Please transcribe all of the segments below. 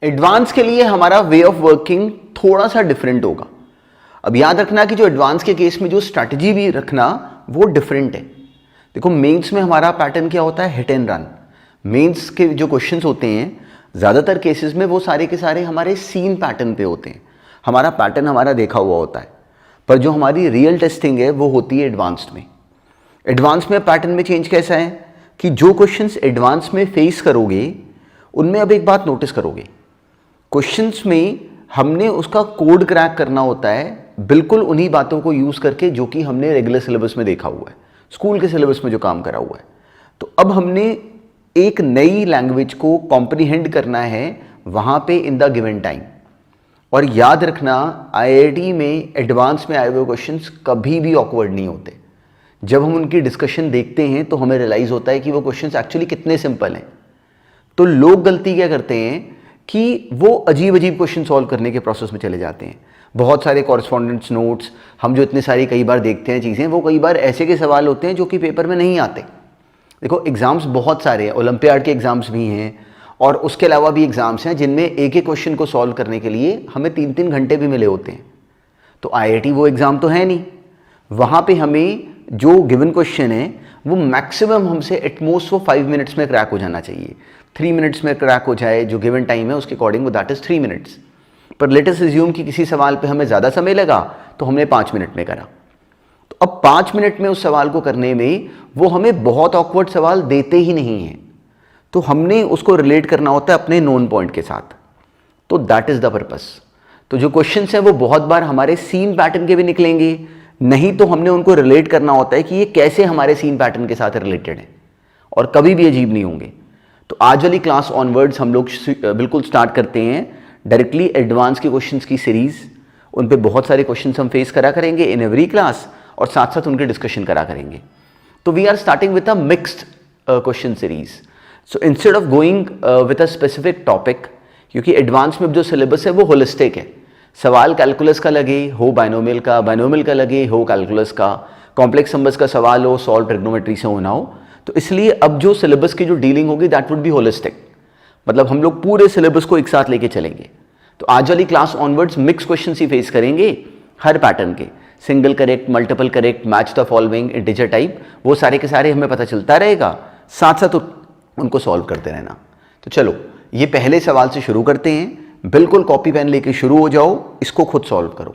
Advance के लिए हमारा वे ऑफ वर्किंग थोड़ा सा डिफरेंट होगा। अब याद रखना कि जो एडवांस के केस में जो स्ट्रैटेजी भी रखना वो डिफरेंट है। देखो मेंस में हमारा पैटर्न क्या होता है, हिट एंड रन। मेंस के जो क्वेश्चंस होते हैं ज़्यादातर केसेस में वो सारे के सारे हमारे सीन पैटर्न पे होते हैं, हमारा पैटर्न हमारा देखा हुआ होता है। पर जो हमारी रियल टेस्टिंग है वो होती है एडवांस्ड में। एडवांस में पैटर्न में चेंज कैसा है कि जो क्वेश्चंस एडवांस में फेस करोगे उनमें अब एक बात नोटिस करोगे, क्वेश्चंस में हमने उसका कोड क्रैक करना होता है बिल्कुल उन्हीं बातों को यूज करके जो कि हमने रेगुलर सिलेबस में देखा हुआ है, स्कूल के सिलेबस में जो काम करा हुआ है। तो अब हमने एक नई लैंग्वेज को कॉम्प्रीहेंड करना है वहां पे इन द गिवन टाइम। और याद रखना आईआईटी में एडवांस में आए हुए क्वेश्चंस कभी भी ऑकवर्ड नहीं होते। जब हम उनकी डिस्कशन देखते हैं तो हमें रियलाइज होता है कि वो क्वेश्चंस एक्चुअली कितने सिंपल हैं। तो लोग गलती क्या करते हैं कि वो अजीब अजीब क्वेश्चन सॉल्व करने के प्रोसेस में चले जाते हैं। बहुत सारे कॉरेस्पॉन्डेंस नोट्स, हम जो इतने सारी कई बार देखते हैं चीज़ें, वो कई बार ऐसे के सवाल होते हैं जो कि पेपर में नहीं आते। देखो एग्जाम्स बहुत सारे हैं, ओलंपियाड के एग्जाम्स भी हैं और उसके अलावा भी एग्जाम्स हैं जिनमें एक एक क्वेश्चन को सॉल्व करने के लिए हमें 3-3 घंटे भी मिले होते हैं। तो आईआईटी वो एग्ज़ाम तो है नहीं, वहाँ पे हमें जो गिवन क्वेश्चन है वो मैक्सिमम हमसे एटमोस्ट वो 5 मिनट्स में क्रैक हो जाना चाहिए। 3 मिनट्स में क्रैक हो जाए जो गिवन टाइम है उसके अकॉर्डिंग, वो दैट इज 3 मिनट्स। पर लेट अस अज्यूम कि किसी सवाल पे हमें ज़्यादा समय लगा तो हमने 5 मिनट में करा। तो अब 5 मिनट में उस सवाल को करने में वो हमें बहुत ऑकवर्ड सवाल देते ही नहीं हैं, तो हमने उसको रिलेट करना होता है अपने नोन पॉइंट के साथ। तो दैट इज द पर्पस। तो जो क्वेश्चन हैं वो बहुत बार हमारे सीन पैटर्न के भी निकलेंगे, नहीं तो हमने उनको रिलेट करना होता है कि ये कैसे हमारे सीन पैटर्न के साथ रिलेटेड है, और कभी भी अजीब नहीं होंगे। तो आज वाली क्लास ऑनवर्ड्स हम लोग बिल्कुल स्टार्ट करते हैं डायरेक्टली एडवांस के क्वेश्चंस की सीरीज। उन पे बहुत सारे क्वेश्चंस हम फेस करा करेंगे इन एवरी क्लास, और साथ साथ उनके डिस्कशन करा करेंगे। तो we are starting with a mixed question series. So instead of going with a specific topic, क्योंकि एडवांस में जो सिलेबस है वो होलिस्टिक है, सवाल कैलकुलस का लगे हो बाइनोमियल का लगे हो कैलकुलस का, कॉम्प्लेक्स नंबर्स का सवाल हो सॉल्व ट्रिग्नोमेट्री से होना हो, तो इसलिए अब जो सिलेबस की जो डीलिंग होगी दैट वुड बी होलिस्टिक। मतलब हम लोग पूरे सिलेबस को एक साथ लेके चलेंगे। तो आज वाली क्लास ऑनवर्ड्स मिक्स क्वेश्चन ही फेस करेंगे हर पैटर्न के, single correct, multiple correct, match the following, integer type, वो सारे के सारे हमें पता चलता रहेगा, साथ साथ उनको सॉल्व करते रहना। तो चलो ये पहले सवाल से शुरू करते हैं। बिल्कुल कॉपी पेन लेके शुरू हो जाओ, इसको खुद सॉल्व करो।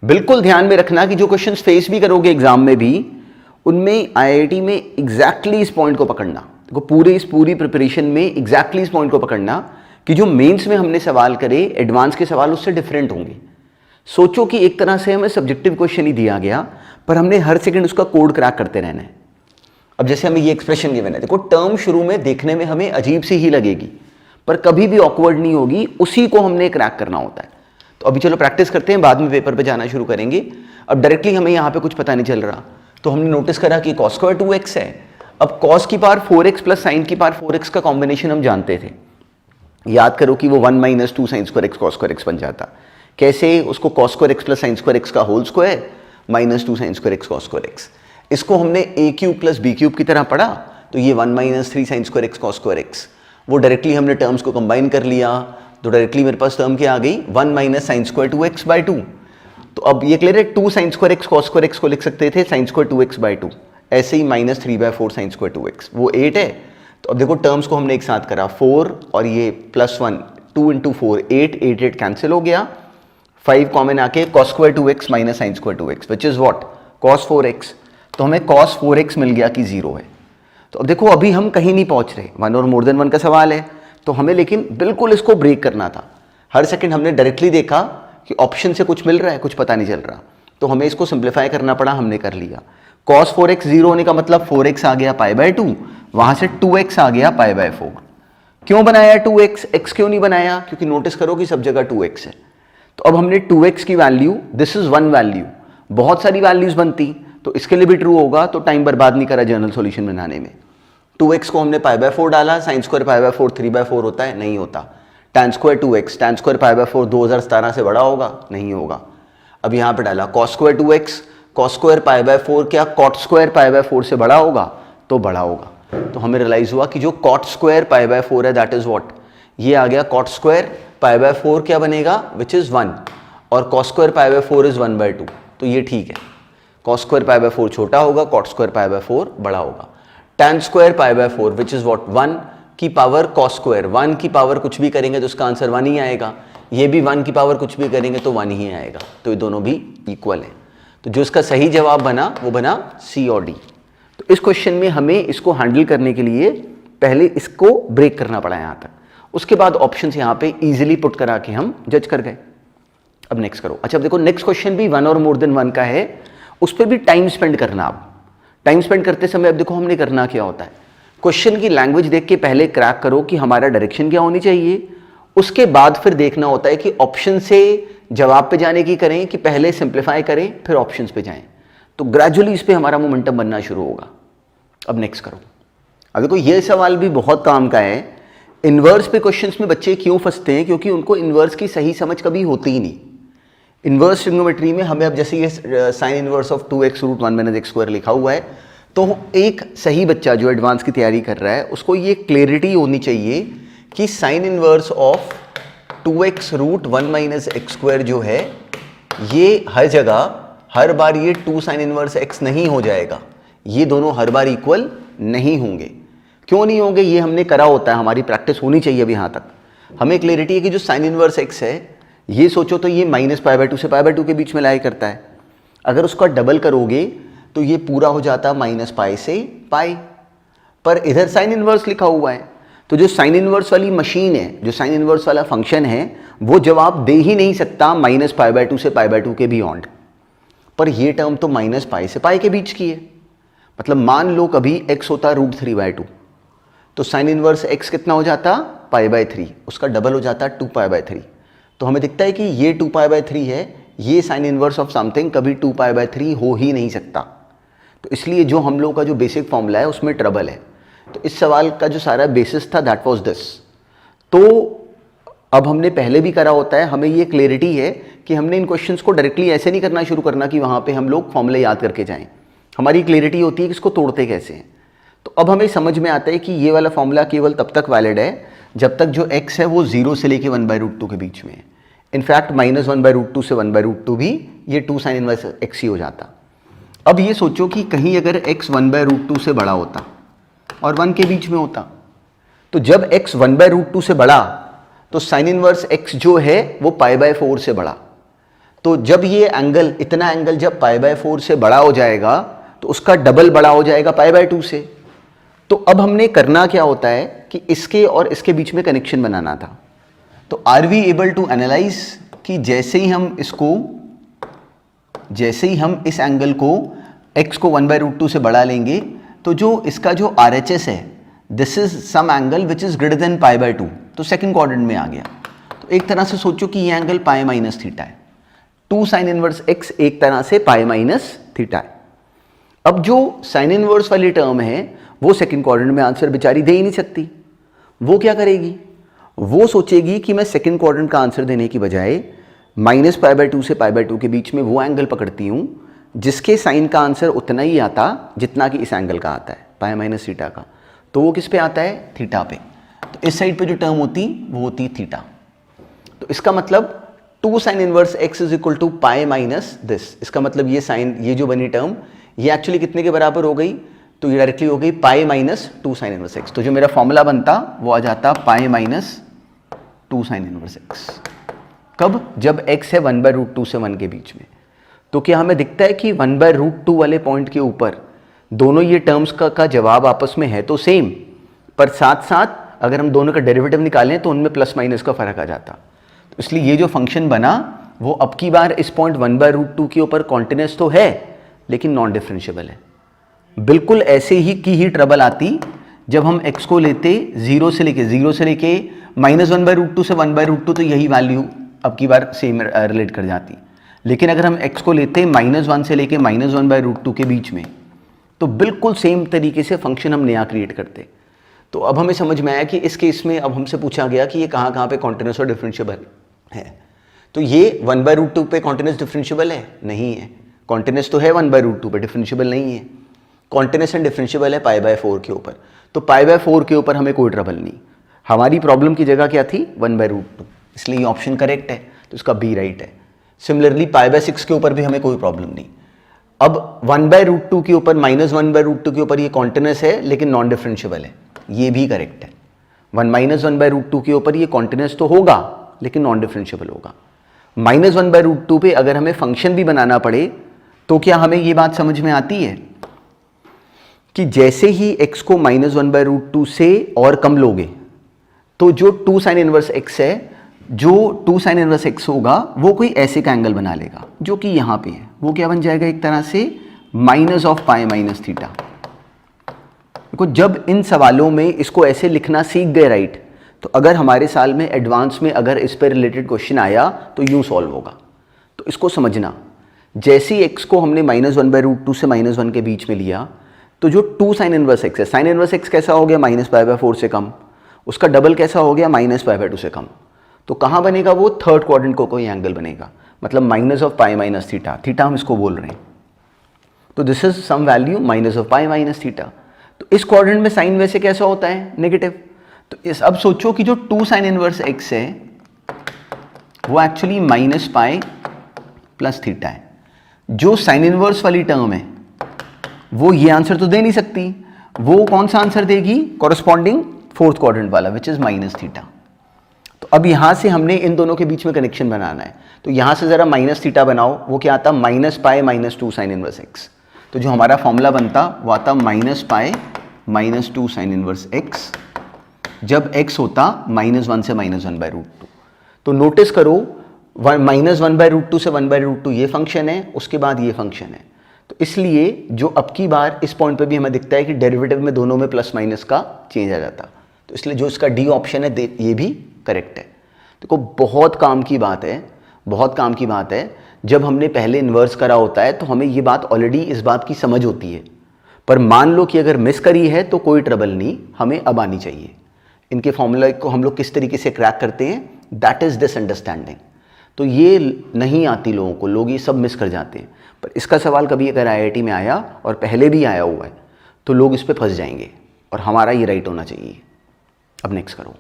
बिल्कुल ध्यान में रखना कि जो क्वेश्चंस फेस भी करोगे एग्जाम में भी, उनमें आईआईटी में एग्जैक्टली इस पॉइंट को पकड़ना। देखो इस पूरी प्रिपरेशन में एग्जैक्टली इस पॉइंट को पकड़ना कि जो मेंस में हमने सवाल करे एडवांस के सवाल उससे डिफरेंट होंगे। सोचो कि एक तरह से हमें सब्जेक्टिव क्वेश्चन ही दिया गया, पर हमने हर सेकंड उसका कोड क्रैक करते रहना है। अब जैसे हमें ये एक्सप्रेशन गिवन है, देखो टर्म शुरू में देखने में हमें अजीब सी ही लगेगी, पर कभी भी ऑकवर्ड नहीं होगी, उसी को हमने क्रैक करना होता है। तो अभी चलो प्रैक्टिस करते हैं, बाद में पेपर पे जाना शुरू करेंगे। अब डायरेक्टली हमें यहाँ पे कुछ पता नहीं चल रहा, तो हमने नोटिस करा कि cos स्क्वायर 2x है। अब cos की पावर 4x प्लस साइन की पावर 4x का कॉम्बिनेशन हम जानते थे। याद करो कि वो 1 - 2 sin square x cos square x बन जाता। कैसे? उसको cos square x plus sine square x का whole square minus 2 sin square x cos square x। इसको हमने a cube plus b cube की तरह पढ़ा, तो ये 1 - 3 sin square x cos square x, वो डायरेक्टली हमने टर्म्स को कंबाइन कर लिया, तो डायरेक्टली मेरे पास टर्म क्या आ गई 1 - sin स्क्वायर 2x/2। तो अब ये क्लियर है, 2 sin square x cos square x को लिख सकते थे sin स्क्वायर 2x/2, ऐसे ही -3/4 sin स्क्वायर 2x, वो 8 है। तो अब देखो टर्म्स को हमने एक साथ करा, 4 और ये +1, 2 × 4 8 कैंसिल हो गया, 5 कॉमन आके cos square 2x minus sin square 2x which is what cos 4x। तो हमें cos 4x मिल गया कि 0 है। तो अब देखो अभी हम कहीं नहीं पहुंच रहे, 1 और मोर देन 1 का सवाल है, तो हमें लेकिन बिल्कुल इसको ब्रेक करना था। हर सेकंड हमने डायरेक्टली देखा कि ऑप्शन से कुछ मिल रहा है, कुछ पता नहीं चल रहा, तो हमें इसको सिंप्लीफाई करना पड़ा, हमने कर लिया। cos 4x 0 होने का मतलब 4x आ गया π/2, वहां से 2x आ गया π/4। क्यों बनाया 2x, x क्यों नहीं बनाया? क्योंकि नोटिस करो कि सब जगह 2x है। तो अब हमने 2x की वैल्यू, दिस इज 1 वैल्यू, बहुत सारी वैल्यूज बनती, तो इसके लिए भी ट्रू होगा, तो टाइम बर्बाद नहीं करा जनरल सॉल्यूशन बनाने में। 2x को हमने π/4 डाला, sin स्क्वायर π/4 3/4 होता है, नहीं होता। tan square 2x, tan square π/4 2017 से बड़ा होगा, नहीं होगा। अब यहाँ पे डाला cos square 2x, cos square π/4 क्या cot स्क्वायर π/4 से बड़ा होगा? तो बड़ा होगा। तो हमें रियलाइज हुआ कि जो cot स्क्वायर π/4 है दैट इज व्हाट, ये आ गया cot स्क्वायर पाई बाय 4 क्या बनेगा, विच इज 1, और cos square pi by 4 is 1/2, तो ये ठीक है। cos स्क्वायर पाई बाय 4 छोटा होगा, cot स्क्वायर पाई बाय 4 बड़ा होगा। tan square pi by 4 which is what, 1 की पावर cos स्क्वायर, 1 की पावर कुछ भी करेंगे तो उसका आंसर 1 ही आएगा, ये भी 1 की पावर कुछ भी करेंगे तो 1 ही आएगा, तो ये दोनों भी इक्वल है। तो जो इसका सही जवाब बना वो बना सी और डी। तो इस क्वेश्चन में हमें इसको हैंडल करने के लिए पहले इसको ब्रेक करना पड़ा यहाँ तक, उसके बाद ऑप्शंस यहाँ पे इजीली पुट करा के हम जज कर गए। अब नेक्स्ट करो। अच्छा अब देखो नेक्स्ट क्वेश्चन भी 1 और मोर देन 1 का है, उस पर भी टाइम स्पेंड करना। अब टाइम स्पेंड करते समय अब देखो हमने करना क्या होता है, क्वेश्चन की लैंग्वेज देख के पहले क्रैक करो कि हमारा डायरेक्शन क्या होनी चाहिए, उसके बाद फिर देखना होता है कि ऑप्शन से जवाब पे जाने की करें कि पहले सिंप्लीफाई करें फिर ऑप्शंस पे जाएं। तो ग्रेजुअली इस पे हमारा मोमेंटम बनना शुरू होगा। अब नेक्स्ट करो। अब देखो ये सवाल भी बहुत काम का है। इन्वर्स पे क्वेश्चंस में बच्चे क्यों फंसते हैं, क्योंकि उनको इन्वर्स की सही समझ कभी होती ही नहीं। इन्वर्स ट्रिग्नोमेट्री में हमें अब जैसे ये sign inverse of 2x root 1 - x² लिखा हुआ है, तो एक सही बच्चा जो एडवांस की तैयारी कर रहा है उसको ये क्लैरिटी होनी चाहिए कि sign inverse of 2x root 1 - x² जो है ये हर जगह हर बार ये 2 साइन इन्वर्स x नहीं हो जाएगा, ये दोनों हर बार इक्वल नहीं होंगे। क्यों नहीं होंगे, ये हमने करा होता है, हमारी प्रैक्टिस होनी चाहिए अभी यहाँ तक। हमें क्लैरिटी है कि जो साइन इन्वर्स x है ये सोचो तो ये -π/2 से π/2 के बीच में लाया करता है। अगर उसका डबल करोगे तो ये पूरा हो जाता -π से π, पर इधर साइन इन्वर्स लिखा हुआ है, तो जो साइन इन्वर्स वाली मशीन है, जो साइन इन्वर्स वाला फंक्शन है, वो जवाब दे ही नहीं सकता -π/2 से π/2 के बियॉन्ड। पर ये टर्म तो -π से π के बीच की है, मतलब मान लो कभी x होता √3/2, तो साइन इन्वर्स x कितना हो जाता π/3, उसका डबल हो जाता 2π/3। तो हमें दिखता है कि ये 2π/3 है, ये साइन इन्वर्स ऑफ समथिंग कभी 2π/3 हो ही नहीं सकता। तो इसलिए जो हम लोग का जो बेसिक फॉर्मूला है उसमें ट्रबल है। तो इस सवाल का जो सारा बेसिस था दैट वाज दिस। तो अब हमने पहले भी करा होता है, हमें ये क्लैरिटी है कि हमने इन क्वेश्चंस को डायरेक्टली ऐसे नहीं करना शुरू करना कि वहाँ पे हम लोग फॉर्मूले याद करके जाएं। हमारी क्लैरिटी होती है कि इसको तोड़ते कैसे हैं। तो अब हमें समझ में आता है कि ये वाला फॉर्मूला केवल तब तक वैलिड है जब तक जो x है वो 0 से लेके 1/√2 के बीच में है। इनफैक्ट -1/√2 से 1/√2 भी ये 2 साइन इनवर्स x ही हो जाता। अब ये सोचो कि कहीं अगर x 1/√2 से बड़ा होता और 1 के बीच में होता, तो जब x 1/√2 से बड़ा तो साइन इनवर्स x जो है वो π/4 से बड़ा। तो जब ये एंगल, इतना एंगल जब π/4 से बड़ा हो जाएगा तो उसका डबल बड़ा हो जाएगा π/2 से। तो अब हमने करना क्या होता है कि इसके और इसके बीच में कनेक्शन बनाना था। तो are we able to analyse कि जैसे ही हम इस एंगल को x को 1/√2 से बढ़ा लेंगे तो जो इसका जो RHS है, this is some angle which is greater than π/2, तो सेकंड क्वाड्रेंट में आ गया। तो एक तरह से सोचो कि ये एंगल π - थीटा है। 2 साइन इनवर्स x एक तरह से π - थीटा है। अब जो साइन इनवर्स वाली टर्म है वो सेकंड क्वाड्रेंट में आंसर बेचारी दे ही नहीं सकती। वो क्या करेगी, वो सोचेगी कि मैं सेकंड क्वाड्रेंट का आंसर देने की बजाय -π/2 से π/2 के बीच में वो एंगल पकड़ती हूँ जिसके साइन का आंसर उतना ही आता जितना कि इस एंगल का आता है, π - थीटा का। तो वो किस पे आता है, थीटा पे। तो इस साइड पे जो टर्म होती वो होती थीटा। तो इसका मतलब 2 sine inverse x is equal to π minus this. इसका मतलब ये साइन, ये जो बनी टर्म ये एक्चुअली कितने के बराबर हो गई, तो ये डायरेक्टली हो गई π - 2 साइन इनवर्स x। तो जो मेरा फॉर्मूला बनता वो आ जाता π - 2 साइन इनवर्स x। कब, जब x है 1/√2 से 1 के बीच में। तो क्या हमें दिखता है कि 1/√2 वाले पॉइंट के ऊपर दोनों ये टर्म्स का जवाब आपस में है तो सेम, पर साथ साथ अगर हम दोनों का डेरिवेटिव निकालें तो उनमें प्लस माइनस का फर्क आ जाता। तो इसलिए ये जो फंक्शन बना वो अब की बार इस पॉइंट 1/√2 के ऊपर कॉन्टिन्यूअस तो है लेकिन नॉन डिफरेंशिएबल है। बिल्कुल ऐसे ही की ही ट्रबल आती जब हम x को लेते 0 से लेके -1/√2 से 1/√2, तो यही वैल्यू अब की बार सेम रिलेट कर जाती। लेकिन अगर हम x को लेते -1 से लेके -1/√2 के बीच में, तो बिल्कुल सेम तरीके से फंक्शन हम नया क्रिएट करते। तो अब हमें समझ में आया कि इस केस में अब हमसे पूछा गया कि ये कहाँ पे कॉन्टिन्यूअस और डिफरेंशिएबल है। तो ये 1/√2 पे कॉन्टिन्यूअस डिफरेंशिएबल है, नहीं है। कॉन्टिन्यूअस तो है 1/√2 पे, डिफरेंशिएबल नहीं है। कॉन्टिन्यूअस एंड डिफरेंशिएबल है π/4 के ऊपर। तो π/4 के ऊपर हमें कोई ट्रबल नहीं। हमारी प्रॉब्लम की जगह क्या थी 1/√2, इसलिए ये ऑप्शन करेक्ट है, तो इसका बी राइट है। सिमिलरली π/6 के ऊपर भी हमें कोई प्रॉब्लम नहीं। अब 1/√2 के ऊपर -1/√2 के ऊपर ये कॉन्टिन्यूस है लेकिन नॉन डिफरेंशिएबल है, ये भी करेक्ट है। 1 के ऊपर ये कॉन्टिन्यूस तो होगा लेकिन नॉन डिफरेंशिएबल होगा। -1/√2 पे अगर हमें फंक्शन भी बनाना पड़े तो क्या हमें ये बात समझ में आती है कि जैसे ही x को -1/√2 से और कम लोगे तो जो 2 sin इनवर्स x है, जो 2 sin इनवर्स x होगा वो कोई ऐसे का एंगल बना लेगा जो कि यहां पे है, वो क्या बन जाएगा एक तरह से -π-θ। देखो जब इन सवालों में इसको ऐसे लिखना सीख गए राइट, तो अगर हमारे साल में एडवांस में अगर इस पर रिलेटेड क्वेश्चन आया तो यूं सॉल्व होगा। तो इसको समझना, जैसे ही x को हमने -1/√2 से -1 के बीच में लिया तो जो 2 sin इनवर्स x है, sin इनवर्स x कैसा हो गया -π/4 से कम, उसका डबल कैसा हो गया -π/2 से कम, तो कहाँ बनेगा वो थर्ड क्वाड्रेंट को कोई एंगल बनेगा, मतलब -π-θ, थीटा हम इसको बोल रहे हैं। तो दिस इज सम वैल्यू -π-θ। तो इस क्वाड्रेंट में साइन वैसे कैसा होता है नेगेटिव। तो इस अब सोचो कि जो 2 sin इनवर्स x है वो एक्चुअली -π + θ है। जो साइन इनवर्स वाली टर्म है वो ये आंसर तो दे नहीं सकती, वो कौन सा आंसर देगी, कॉरस्पॉन्डिंग फोर्थ क्वाड्रेंट वाला विच इज -θ। तो अब यहां से हमने इन दोनों के बीच में कनेक्शन बनाना है, तो यहां से जरा -θ बनाओ, वो क्या आता -π - 2 sin इनवर्स x। तो जो हमारा फॉर्मूला बनता वो आता -π - 2 sin इनवर्स x जब x होता -1 से -1/√2। तो नोटिस करो -1/√2 से 1/√2 ये फंक्शन है, उसके बाद ये फंक्शन है। तो इसलिए जो अब की बार इस पॉइंट पे भी हमें दिखता है कि डेरिवेटिव में दोनों में प्लस माइनस का चेंज आ जाता, तो इसलिए जो इसका डी ऑप्शन है ये भी करेक्ट है। देखो बहुत काम की बात है, बहुत काम की बात है। जब हमने पहले इन्वर्स करा होता है तो हमें ये बात ऑलरेडी इस बात की समझ होती है, पर मान लो कि अगर मिस करी है तो कोई ट्रबल नहीं, हमें अब आनी चाहिए। इनके फॉर्मूला को हम लोग किस तरीके से क्रैक करते हैं, दैट इज दिस अंडरस्टैंडिंग। तो ये नहीं आती लोगों को, लोग ये सब मिस कर जाते हैं। पर इसका सवाल कभी अगर IIT में आया और पहले भी आया हुआ है तो लोग इस पे फंस जाएंगे और हमारा ये राइट होना चाहिए। अब नेक्स्ट करो।